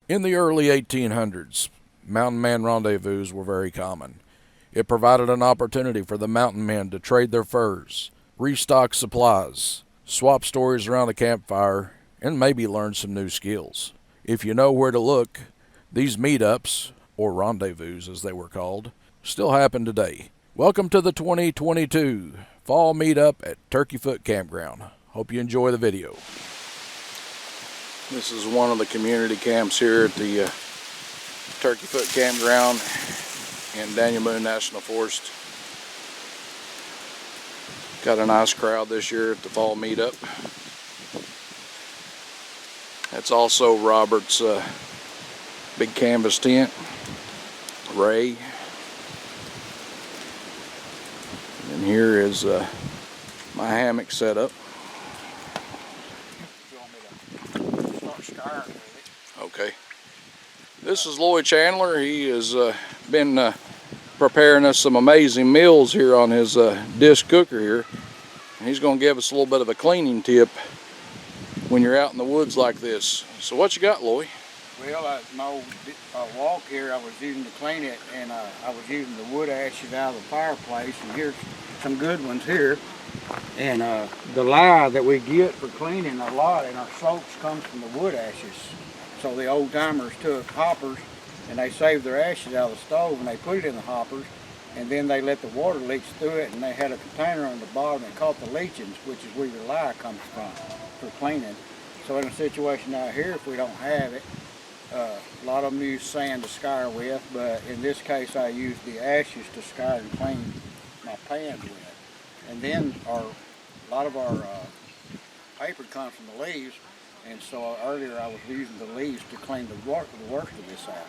In the early 1800s, mountain man rendezvous were very common. It provided an opportunity for the mountain men to trade their furs, restock supplies, swap stories around a campfire, and maybe learn some new skills. If you know where to look, these meetups, or rendezvous as they were called, still happen today. Welcome to the 2022 Fall Meetup at Turkey Foot Campground. Hope you enjoy the video. This is one of the community camps here at the Turkey Foot Campground in Daniel Boone National Forest. Got a nice crowd this year at the Fall Meetup. That's also Robert's big canvas tent, Ray. And here is my hammock setup. Okay. This is Lloyd Chandler. He has been preparing us some amazing meals here on his disc cooker here. And he's going to give us a little bit of a cleaning tip when you're out in the woods like this. So what you got, Lloyd? Well, my old walk here I was using to clean it, and I was using the wood ashes out of the fireplace, and here's some good ones here. And the lye that we get for cleaning a lot in our soaps comes from the wood ashes. So the old timers took hoppers and they saved their ashes out of the stove and they put it in the hoppers, and then they let the water leach through it, and they had a container on the bottom that caught the leachings, which is where the lye comes from for cleaning. So in a situation out here, if we don't have it, a lot of them use sand to scour with, but in this case I use the ashes to scour and clean my pans with. And then a lot of our paper comes from the leaves, and so earlier I was using the leaves to clean the worst of this out.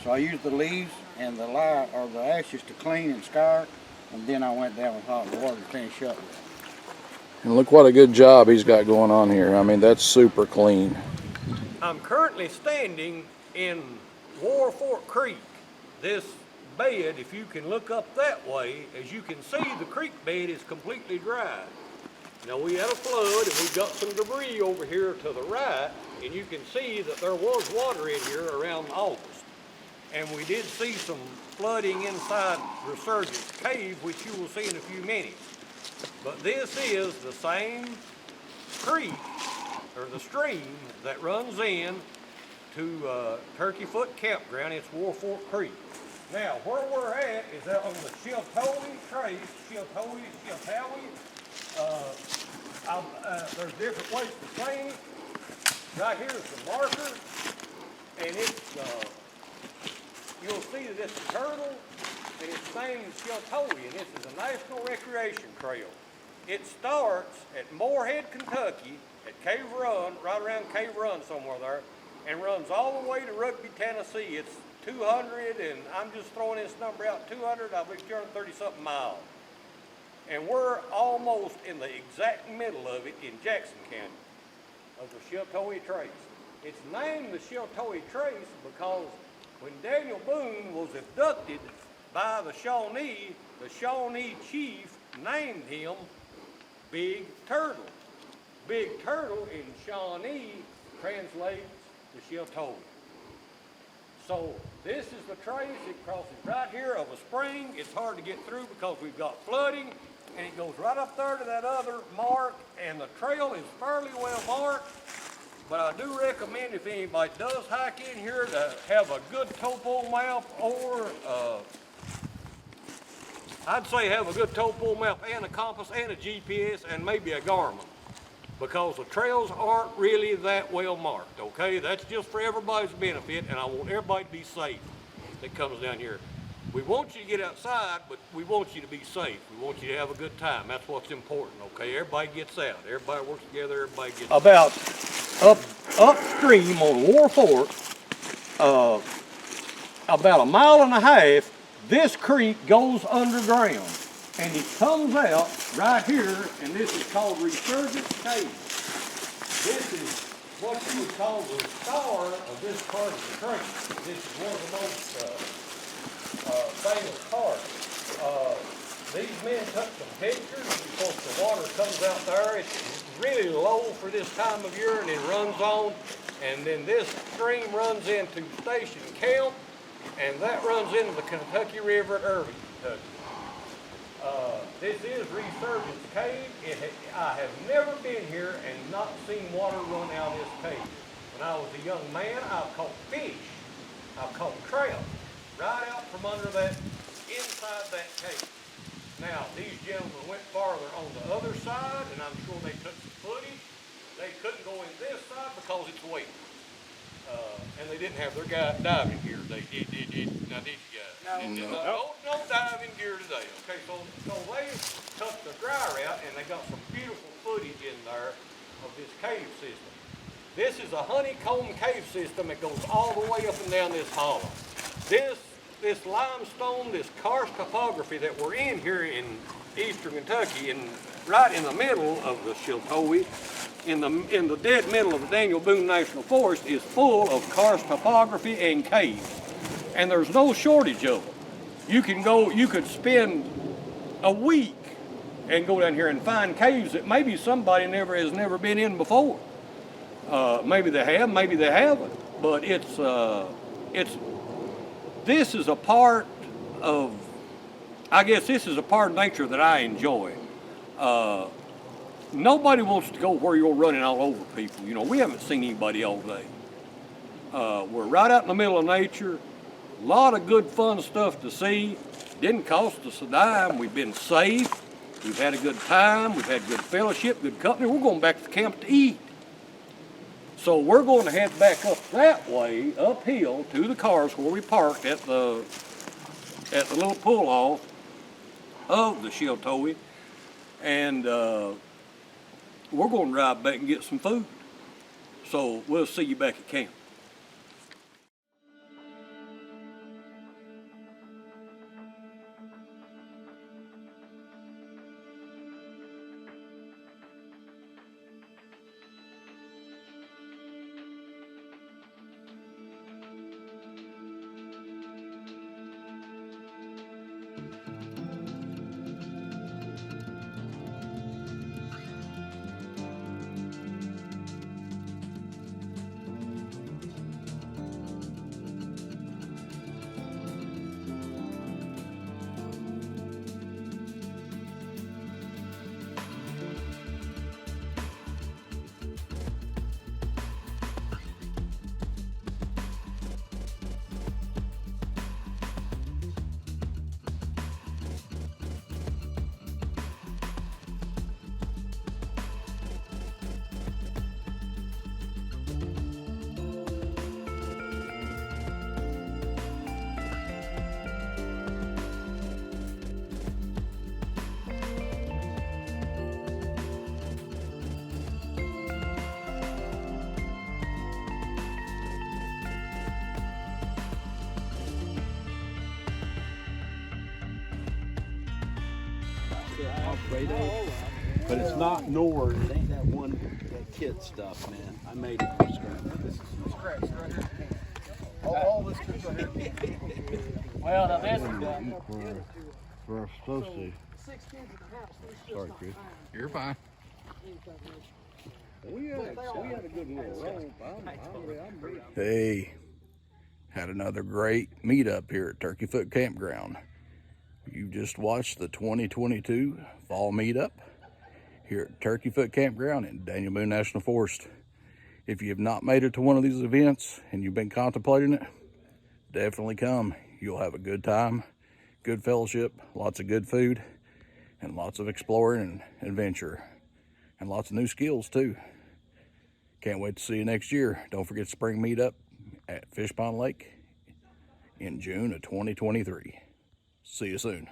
So I used the leaves and the lye or the ashes to clean and scour, and then I went down with hot water to finish up with it. And look what a good job he's got going on here. I mean, that's super clean. I'm currently standing in War Fork Creek. This bed, if you can look up that way, as you can see, the creek bed is completely dry. Now, we had a flood and we got some debris over here to the right, and you can see that there was water in here around August. And we did see some flooding inside Resurgence Cave, which you will see in a few minutes. But this is the same creek, or the stream, that runs in to Turkey Foot Campground. It's War Fork Creek. Now, where we're at is out on the Sheltowee trace, Sheltowee. There's different ways to say it. Right here is the marker, and it's, you'll see that it's a turtle, and its name is Sheltowee, and this is a National Recreation Trail. It starts at Moorhead, Kentucky, at Cave Run, right around Cave Run somewhere there, and runs all the way to Rugby, Tennessee. It's 200, and I'm just throwing this number out, 200, I believe 230-something miles. And we're almost in the exact middle of it in Jackson County, of the Sheltowee Trace. It's named the Sheltowee Trace because when Daniel Boone was abducted by the Shawnee chief named him Big Turtle. Big Turtle in Shawnee translates to Sheltowee. So this is the trace. It crosses right here of a spring. It's hard to get through because we've got flooding, and it goes right up there to that other mark, and the trail is fairly well marked. But I do recommend, if anybody does hike in here, to have a good topo map, or I'd say have a good topo map and a compass and a GPS and maybe a Garmin, because the trails aren't really that well marked, okay? That's just for everybody's benefit, and I want everybody to be safe that comes down here. We want you to get outside, but we want you to be safe. We want you to have a good time. That's what's important, okay? Everybody gets out. Everybody works together. Everybody gets out. About upstream on War Fork, about 1.5 miles, this creek goes underground, and it comes out right here, and this is called Resurgence Cave. This is what you would call the star of this part of the creek. This is one of the most famous parts. These men took some pictures because the water comes out there. It's really low for this time of year and it runs on. And then this stream runs into Station Camp, and that runs into the Kentucky River at Irving, Kentucky. This is Resurgence Cave. I have never been here and not seen water run out of this cave. When I was a young man, I caught fish. I caught trout right out from under that, inside that cave. Now, these gentlemen went farther on the other side, and I'm sure they took some footage. They couldn't go in this side because it's wet. And they didn't have their diving gear. Now, did you guys? No diving gear today. Okay, so they took the dry route, and they got some beautiful footage in there of this cave system. This is a honeycomb cave system that goes all the way up and down this hollow. This limestone, this karst topography that we're in here in eastern Kentucky, and right in the middle of the Sheltowee, in the dead middle of the Daniel Boone National Forest, is full of karst topography and caves. And there's no shortage of them. You could spend a week and go down here and find caves that maybe somebody has never been in before. Maybe they have, maybe they haven't. But this is a part of, I guess this is a part of nature that I enjoy. Nobody wants to go where you're running all over people. You know, we haven't seen anybody all day. We're right out in the middle of nature. A lot of good fun stuff to see. Didn't cost us a dime. We've been safe. We've had a good time. We've had good fellowship, good company. We're going back to camp to eat. So we're going to head back up that way, uphill, to the cars where we parked at the little pull-off of the Sheltowee. And we're going to drive back and get some food. So we'll see you back at camp. But it's not nor it ain't that kid stuff, man. I made it from scratch. This is from scratch right here. All this stuff right here. Well, now this is done. We're supposed to. Sorry, Chris. You're fine. We had a good little roll. I'm ready. Hey, had another great meetup here at Turkey Foot Campground. You just watched the 2022 fall meetup here at Turkey Foot Campground in Daniel Boone National Forest. If you have not made it to one of these events and you've been contemplating it, definitely come. You'll have a good time, good fellowship, lots of good food, and lots of exploring and adventure, and lots of new skills too. Can't wait to see you next year. Don't forget spring meetup at Fish Pond Lake in June of 2023. See you soon.